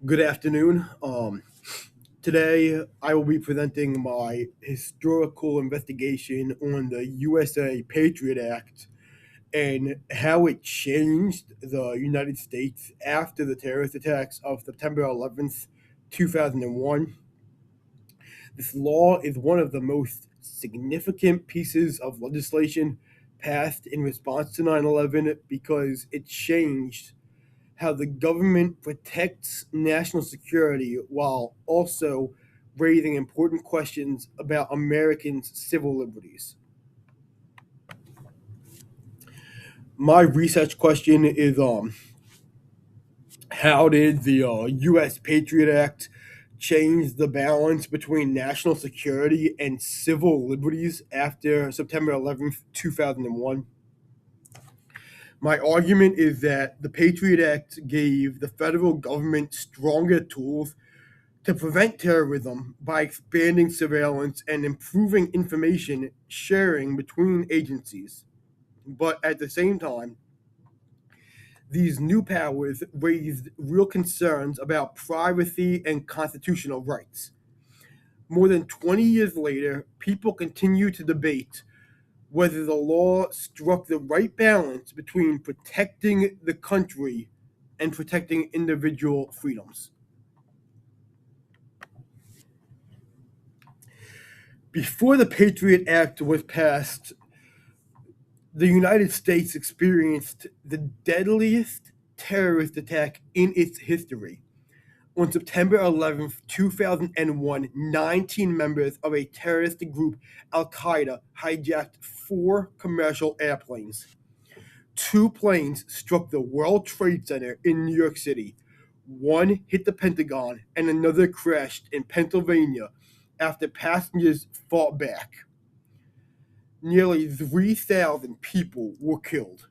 Good afternoon. Today, I will be presenting my historical investigation on the USA Patriot Act and how it changed the United States after the terrorist attacks of September 11th, 2001. This law is one of the most significant pieces of legislation passed in response to 9/11 because it changed how the government protects national security while also raising important questions about Americans' civil liberties. My research question is how did the US Patriot Act change the balance between national security and civil liberties after September 11th, 2001? My argument is that the Patriot Act gave the federal government stronger tools to prevent terrorism by expanding surveillance and improving information sharing between agencies. But at the same time, these new powers raised real concerns about privacy and constitutional rights. More than 20 years later, people continue to debate whether the law struck the right balance between protecting the country and protecting individual freedoms. Before the Patriot Act was passed, the United States experienced the deadliest terrorist attack in its history. On September 11th, 2001, 19 members of a terrorist group, Al Qaeda, hijacked four commercial airplanes. Two planes struck the World Trade Center in New York City. One hit the Pentagon, and another crashed in Pennsylvania after passengers fought back. Nearly 3,000 people were killed.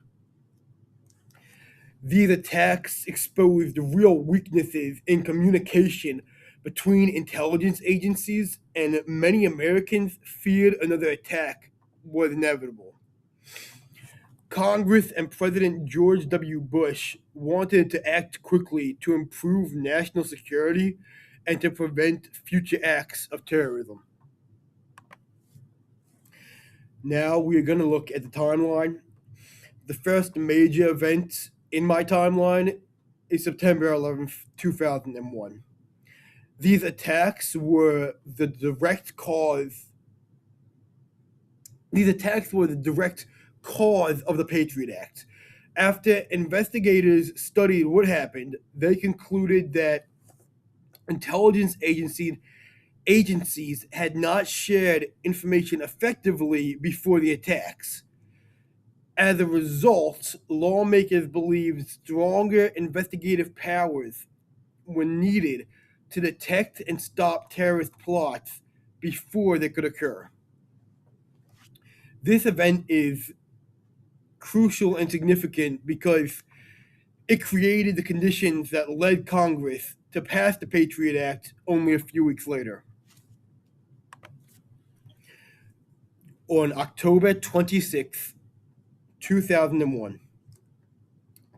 These attacks exposed real weaknesses in communication between intelligence agencies, and many Americans feared another attack was inevitable. Congress and President George W. Bush wanted to act quickly to improve national security and to prevent future acts of terrorism. Now we are going to look at the timeline. The first major event in my timeline is September 11th, 2001. These attacks were the direct cause. These attacks were the direct cause of the Patriot Act. After investigators studied what happened, they concluded that intelligence agencies had not shared information effectively before the attacks. As a result, lawmakers believed stronger investigative powers were needed to detect and stop terrorist plots before they could occur. This event is crucial and significant because it created the conditions that led Congress to pass the Patriot Act only a few weeks later. On October 26th, 2001,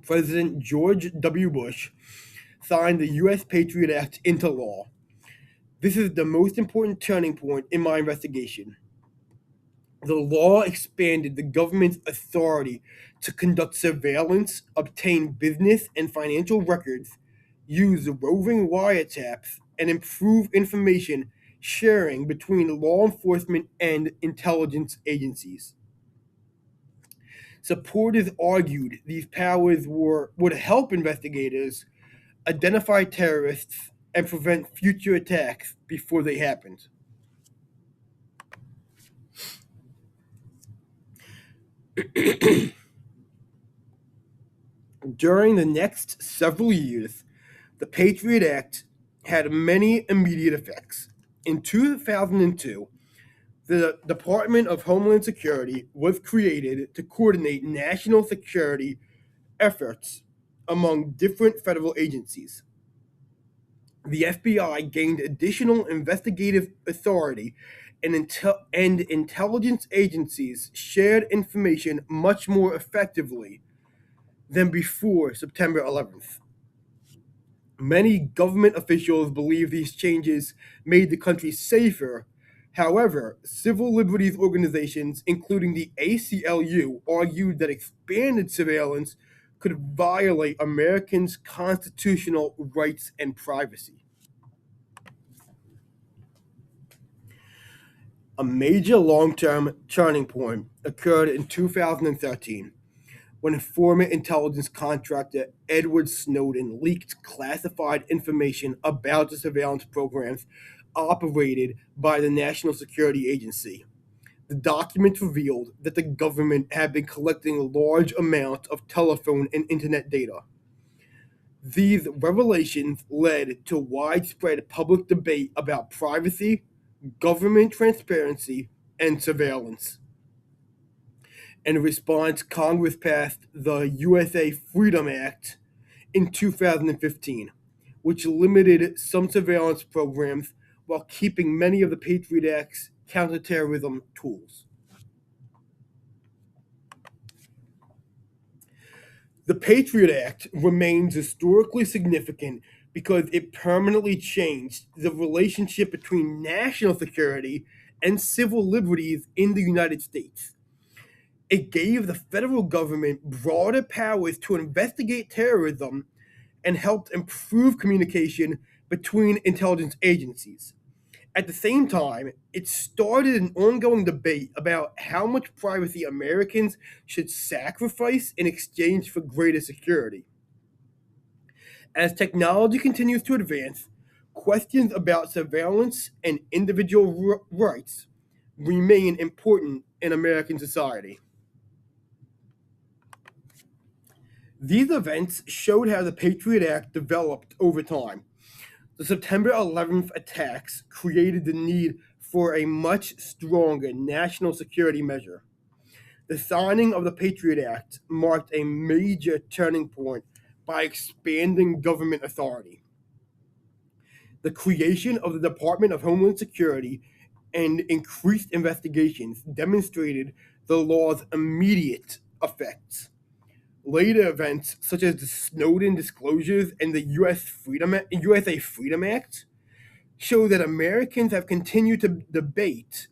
President George W. Bush signed the U.S. Patriot Act into law. This is the most important turning point in my investigation. The law expanded the government's authority to conduct surveillance, obtain business and financial records, use roving wiretaps, and improve information sharing between law enforcement and intelligence agencies. Supporters argued these powers would help investigators identify terrorists and prevent future attacks before they happened. During the next several years, the Patriot Act had many immediate effects. In 2002, the Department of Homeland Security was created to coordinate national security efforts among different federal agencies. The FBI gained additional investigative authority, and intelligence agencies shared information much more effectively than before September 11th. Many government officials believe these changes made the country safer. However, civil liberties organizations, including the ACLU, argued that expanded surveillance could violate Americans' constitutional rights and privacy. A major long term turning point occurred in 2013 when former intelligence contractor Edward Snowden leaked classified information about the surveillance programs operated by the National Security Agency. The documents revealed that the government had been collecting large amounts of telephone and internet data. These revelations led to widespread public debate about privacy, government transparency, and surveillance. In response, Congress passed the USA Freedom Act in 2015, which limited some surveillance programs while keeping many of the Patriot Act's counterterrorism tools. The Patriot Act remains historically significant because it permanently changed the relationship between national security and civil liberties in the United States. It gave the federal government broader powers to investigate terrorism and helped improve communication between intelligence agencies. At the same time, it started an ongoing debate about how much privacy Americans should sacrifice in exchange for greater security. As technology continues to advance, questions about surveillance and individual rights remain important in American society. These events showed how the Patriot Act developed over time. The September 11th attacks created the need for a much stronger national security measure. The signing of the Patriot Act marked a major turning point by expanding government authority. The creation of the Department of Homeland Security and increased investigations demonstrated the law's immediate effects. Later events, such as the Snowden disclosures and the USA Freedom Act, show that Americans have continued to debate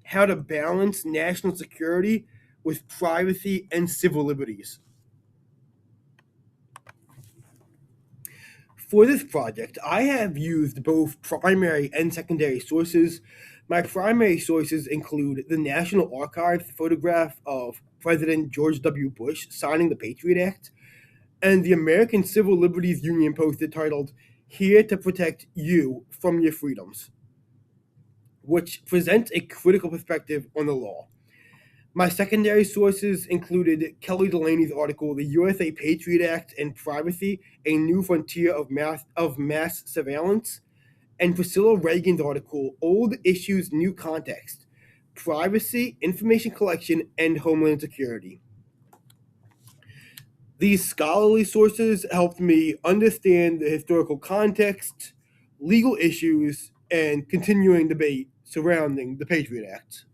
how to balance national security with privacy and civil liberties. For this project, I have used both primary and secondary sources. My primary sources include the National Archives photograph of President George W. Bush signing the Patriot Act and the American Civil Liberties Union poster titled Here to Protect You from Your Freedoms, which presents a critical perspective on the law. My secondary sources included Kelly Delaney's article, The USA Patriot Act and Privacy, A New Frontier of Mass Surveillance, and Priscilla Reagan's article, Old Issues, New Context, Privacy, Information Collection, and Homeland Security. These scholarly sources helped me understand the historical context, legal issues, and continuing debate surrounding the Patriot Act.